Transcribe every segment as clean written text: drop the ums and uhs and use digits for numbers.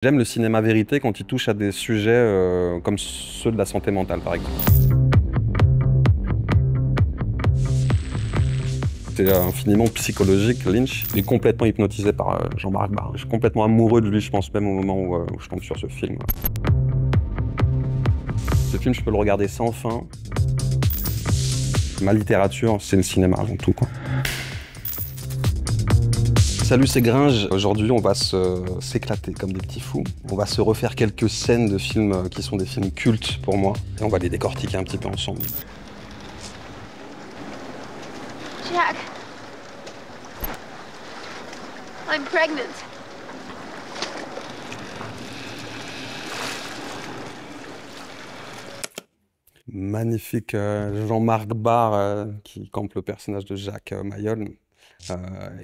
J'aime le cinéma vérité quand il touche à des sujets comme ceux de la santé mentale, par exemple. C'est infiniment psychologique, Lynch. Il est complètement hypnotisé par Jean-Marc Barr. Je suis complètement amoureux de lui, je pense, même au moment où je tombe sur ce film. Ce film, je peux le regarder sans fin. Ma littérature, c'est le cinéma avant tout, quoi. Salut, c'est Gringe. Aujourd'hui, on va s'éclater comme des petits fous. On va se refaire quelques scènes de films qui sont des films cultes pour moi. Et on va les décortiquer un petit peu ensemble. Jack, I'm pregnant. Magnifique Jean-Marc Barr qui campe le personnage de Jacques Mayol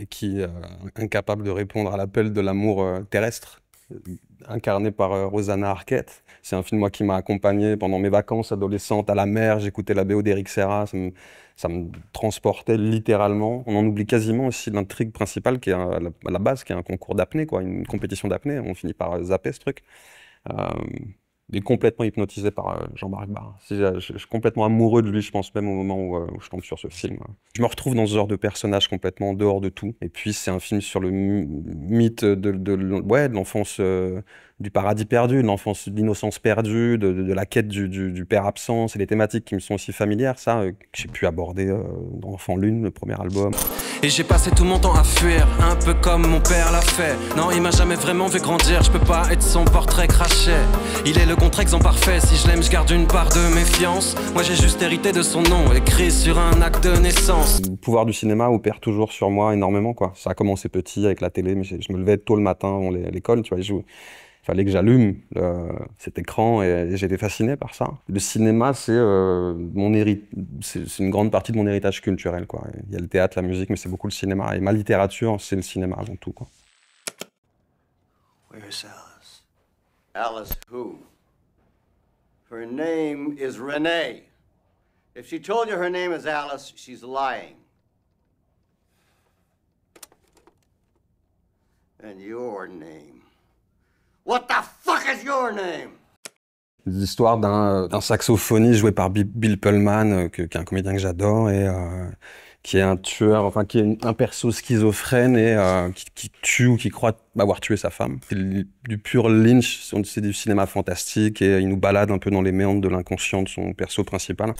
et qui est incapable de répondre à l'appel de l'amour terrestre, incarné par Rosanna Arquette. C'est un film moi, qui m'a accompagné pendant mes vacances adolescentes à la mer. J'écoutais la BO d'Eric Serra, ça me transportait littéralement. On en oublie quasiment aussi l'intrigue principale qui est à la base, qui est un concours d'apnée, quoi, une compétition d'apnée. On finit par zapper ce truc. Il est complètement hypnotisé par Jean-Marc Barr. Je suis complètement amoureux de lui, je pense, même au moment où je tombe sur ce film. Je me retrouve dans ce genre de personnage complètement en dehors de tout. Et puis, c'est un film sur le mythe de l'enfance, du paradis perdu, de l'enfance, de l'innocence perdue, de la quête du père absent. C'est des thématiques qui me sont aussi familières, ça, que j'ai pu aborder dans Enfant Lune, le premier album. Et j'ai passé tout mon temps à fuir, un peu comme mon père l'a fait. Non, il m'a jamais vraiment vu grandir, je peux pas être son portrait craché. Il est le contre-exemple parfait, si je l'aime, je garde une part de méfiance. Moi j'ai juste hérité de son nom, écrit sur un acte de naissance. Le pouvoir du cinéma opère toujours sur moi énormément, quoi. Ça a commencé petit avec la télé, mais je me levais tôt le matin avant l'école, tu vois, il fallait que j'allume cet écran et j'étais fasciné par ça. Le cinéma, c'est une grande partie de mon héritage culturel, quoi. Il y a le théâtre, la musique, mais c'est beaucoup le cinéma. Et ma littérature, c'est le cinéma avant tout, quoi. Where's Alice? Alice who? Her name is Renee. If she told you her name is Alice, she's lying. And your name? What the fuck is your name? L'histoire d'un saxophoniste joué par Bill Pullman, qui est un comédien que j'adore, et qui est un tueur, enfin qui est un perso schizophrène et qui tue ou qui croit avoir tué sa femme. C'est du pur Lynch, c'est du cinéma fantastique et il nous balade un peu dans les méandres de l'inconscient de son perso principal.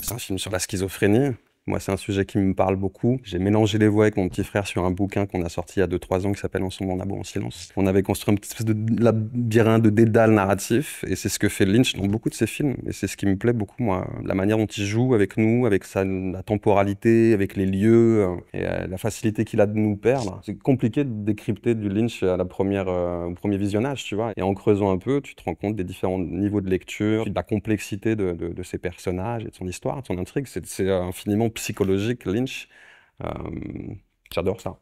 C'est un film sur la schizophrénie. Moi, c'est un sujet qui me parle beaucoup. J'ai mélangé les voix avec mon petit frère sur un bouquin qu'on a sorti il y a 2-3 ans qui s'appelle Ensemble on a beau en silence. On avait construit une petite espèce de labyrinthe de dédale narratif et c'est ce que fait Lynch dans beaucoup de ses films. Et c'est ce qui me plaît beaucoup, moi. La manière dont il joue avec nous, avec la temporalité, avec les lieux et la facilité qu'il a de nous perdre. C'est compliqué de décrypter du Lynch au premier visionnage, tu vois. Et en creusant un peu, tu te rends compte des différents niveaux de lecture, de la complexité de ses personnages et de son histoire, de son intrigue. C'est infiniment psychologique, Lynch. J'adore ça.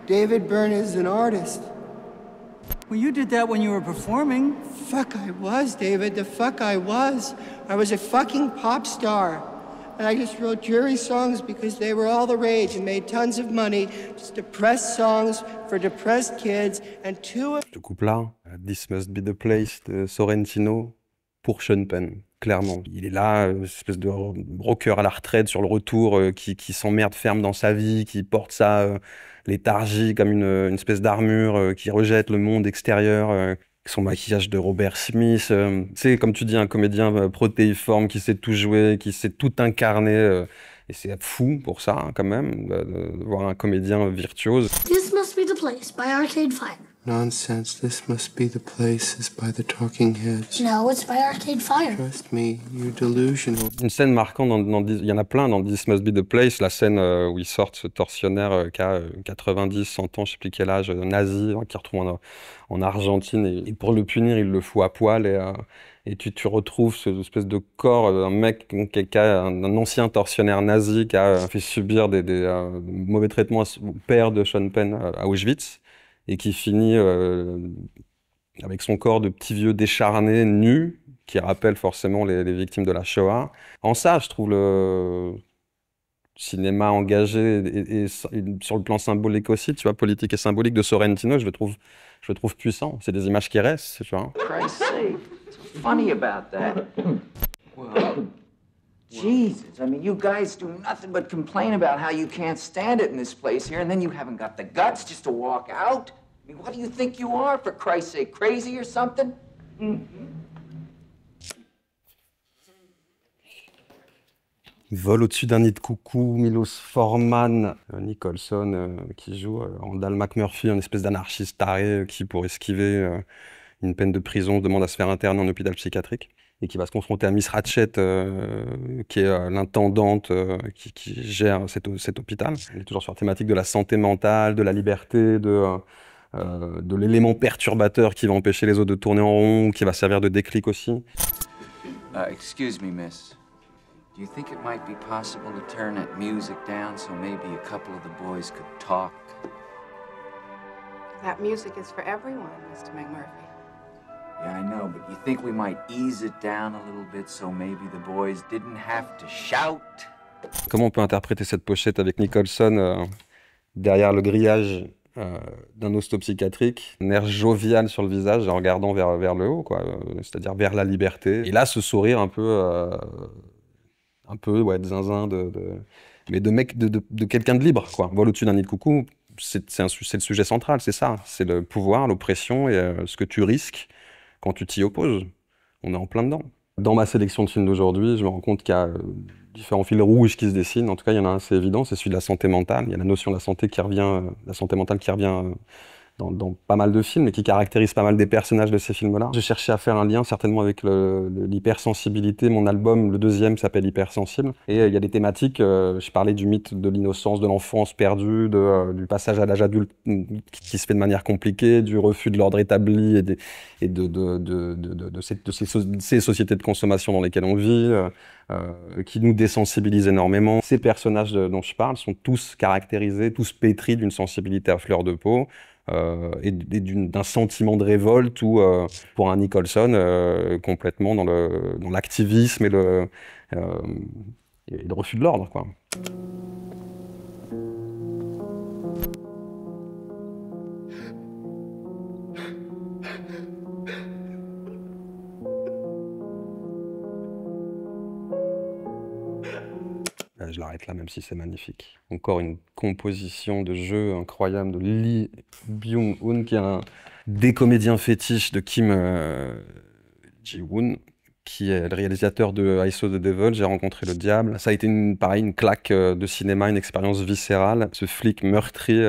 David Byrne is an artist. Well, you did that when you were performing. Fuck I was, David. The fuck I was. I was a fucking pop star. And I just wrote jury songs because they were all the rage and made tons of money. Just depressed songs for depressed kids. And Ce couple-là, This Must Be the Place de Sorrentino, pour Sean Penn. Clairement. Il est là, une espèce de rocker à la retraite sur le retour, qui s'emmerde ferme dans sa vie, qui porte sa léthargie comme une espèce d'armure, qui rejette le monde extérieur, son maquillage de Robert Smith. C'est, comme tu dis, un comédien protéiforme qui sait tout jouer, qui sait tout incarner. Et c'est fou pour ça, hein, quand même, de voir un comédien virtuose. This Must Be the Place by Arcade Fire. Nonsense. This must be the place. It's by the Talking Heads. No, it's by Arcade Fire. Trust me, you're delusional. Une scène marquante, il y en a plein dans This Must Be the Place, la scène où ils sortent ce tortionnaire qui a 90, 100 ans, je sais plus quel âge, nazi, qui retrouve en Argentine, et pour le punir, il le fout à poil, et tu retrouves cette espèce de corps d'un mec, un ancien tortionnaire nazi qui a fait subir des mauvais traitements au père de Sean Penn à Auschwitz, et qui finit avec son corps de petit vieux décharné, nu, qui rappelle forcément les victimes de la Shoah. En ça, je trouve le cinéma engagé et sur le plan symbolique aussi, tu vois, politique et symbolique de Sorrentino, je le trouve puissant. C'est des images qui restent, tu vois. Christ's sake, what's funny about that? Well, Jesus, I mean, you guys do nothing but complain about how you can't stand it in this place here, and then you haven't got the guts just to walk out? I mean, what do you think you are, for Christ's sake, crazy or something? Vol au-dessus d'un nid de coucou, Milos Forman, Nicholson, qui joue Randall McMurphy, une espèce d'anarchiste taré qui, pour esquiver une peine de prison, demande à se faire interner en hôpital psychiatrique, et qui va se confronter à Miss Ratchet, qui est l'intendante qui gère cet hôpital. Elle est toujours sur la thématique de la santé mentale, de la liberté, de l'élément perturbateur qui va empêcher les autres de tourner en rond, qui va servir de déclic aussi. Excuse me, miss. Do you think it might be possible to turn that music down so maybe a couple of the boys could talk? That music is for everyone, Mr. McMurphy. Yeah, I know, but you think we might ease it down a little bit so maybe the boys didn't have to shout? Comment on peut interpréter cette pochette avec Nicholson derrière le grillage d'un hosto psychiatrique, un air jovial sur le visage en regardant vers le haut, quoi, c'est-à-dire vers la liberté. Et là, ce sourire un peu ouais, de zinzin, mais de mec, de quelqu'un de libre, quoi. Vol au-dessus d'un nid de coucou, c'est le sujet central, c'est ça. C'est le pouvoir, l'oppression et ce que tu risques quand tu t'y opposes. On est en plein dedans. Dans ma sélection de films d'aujourd'hui, je me rends compte qu'il y a différents fils rouges qui se dessinent. En tout cas, il y en a un, c'est évident, c'est celui de la santé mentale. Il y a la notion de la santé qui revient, la santé mentale qui revient dans pas mal de films et qui caractérise pas mal des personnages de ces films-là. J'ai cherché à faire un lien certainement avec l'hypersensibilité. Mon album, le deuxième, s'appelle Hypersensible. Et il y a des thématiques, je parlais du mythe de l'innocence, de l'enfance perdue, du passage à l'âge adulte qui se fait de manière compliquée, du refus de l'ordre établi et de ces sociétés de consommation dans lesquelles on vit, qui nous désensibilisent énormément. Ces personnages dont je parle sont tous caractérisés, tous pétris d'une sensibilité à fleur de peau, et d'un sentiment de révolte ou pour un Nicholson complètement dans l'activisme et le refus de l'ordre, quoi. Je l'arrête là, même si c'est magnifique. Encore une composition de jeu incroyable de Lee Byung-hun, qui est un des comédiens fétiches de Kim Ji-woon, qui est le réalisateur de I Saw the Devil, J'ai rencontré le diable. Ça a été pareil, une claque de cinéma, une expérience viscérale. Ce flic meurtri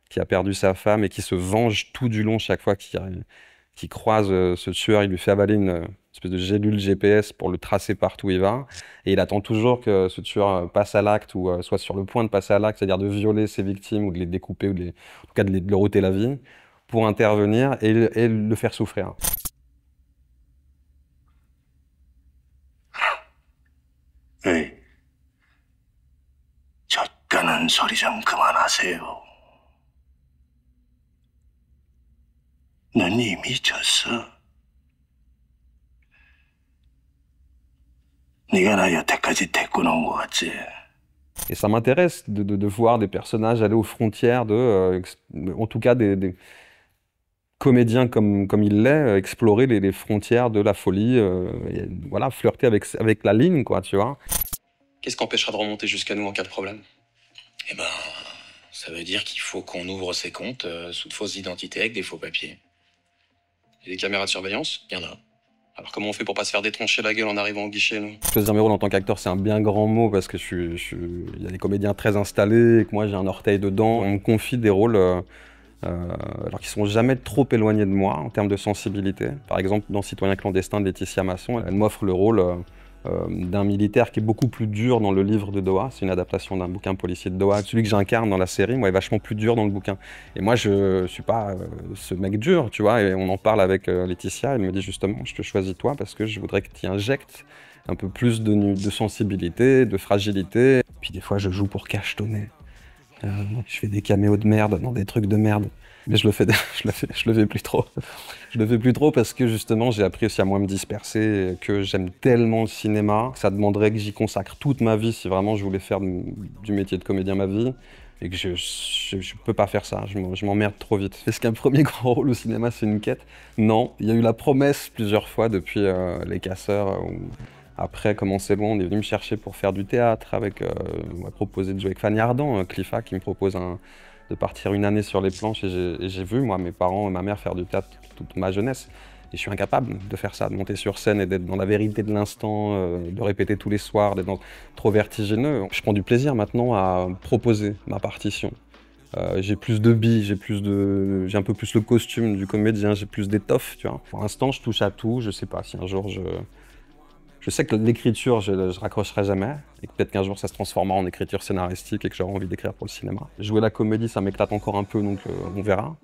qui a perdu sa femme et qui se venge tout du long chaque fois qu'il croise ce tueur, il lui fait avaler une espèce de gélule GPS pour le tracer partout où il va. Et il attend toujours que ce tueur passe à l'acte ou soit sur le point de passer à l'acte, c'est-à-dire de violer ses victimes ou de les découper ou en tout cas de leur ôter la vie, pour intervenir et le faire souffrir. 에이, 젖가는 소리 좀 그만하세요. 넌 이미 졌어. 네가 나 여태까지 데리고 놓은 거 같지? Et ça m'intéresse de voir des personnages aller aux frontières en tout cas des comédiens comme il l'est, explorer les frontières de la folie, et, voilà, flirter avec la ligne, quoi, tu vois. Qu'est-ce qui empêchera de remonter jusqu'à nous en cas de problème? Eh ben, ça veut dire qu'il faut qu'on ouvre ses comptes sous de fausses identités avec des faux papiers. Et des caméras de surveillance? Il y en a. Alors comment on fait pour pas se faire détroncher la gueule en arrivant au guichet, nous? Choisir mes rôles en tant qu'acteur, c'est un bien grand mot parce que il y a des comédiens très installés et que moi j'ai un orteil dedans. On me confie des rôles alors qu'ils sont jamais trop éloignés de moi en termes de sensibilité. Par exemple, dans Citoyen clandestin de Laetitia Masson, elle m'offre le rôle d'un militaire qui est beaucoup plus dur dans le livre de Doha. C'est une adaptation d'un bouquin policier de Doha. Celui que j'incarne dans la série, moi, est vachement plus dur dans le bouquin. Et moi, je suis pas ce mec dur, tu vois. Et on en parle avec Laetitia. Elle me dit justement, je te choisis toi parce que je voudrais que tu y injectes un peu plus de sensibilité, de fragilité. Puis des fois, je joue pour cachetonner. Je fais des caméos de merde dans des trucs de merde. Mais je le fais plus trop. Je le fais plus trop parce que justement, j'ai appris aussi à moins me disperser, que j'aime tellement le cinéma, que ça demanderait que j'y consacre toute ma vie si vraiment je voulais faire du métier de comédien ma vie. Et que je peux pas faire ça, je m'emmerde trop vite. Est-ce qu'un premier grand rôle au cinéma, c'est une quête? Non, il y a eu la promesse plusieurs fois depuis Les Casseurs. Après, Comment c'est loin, on est venu me chercher pour faire du théâtre avec, on m'a proposé de jouer avec Fanny Ardant, Cliffa qui me propose de partir une année sur les planches et j'ai vu, moi, mes parents et ma mère faire du théâtre toute ma jeunesse. Et je suis incapable de faire ça, de monter sur scène et d'être dans la vérité de l'instant, de répéter tous les soirs, d'être trop vertigineux. Je prends du plaisir maintenant à proposer ma partition. J'ai plus de billes, j'ai un peu plus le costume du comédien, j'ai plus d'étoffe, tu vois. Pour l'instant, je touche à tout, je sais pas si un jour je sais que l'écriture, je raccrocherai jamais, et peut-être qu'un jour ça se transformera en écriture scénaristique et que j'aurai envie d'écrire pour le cinéma. Jouer la comédie, ça m'éclate encore un peu, donc on verra.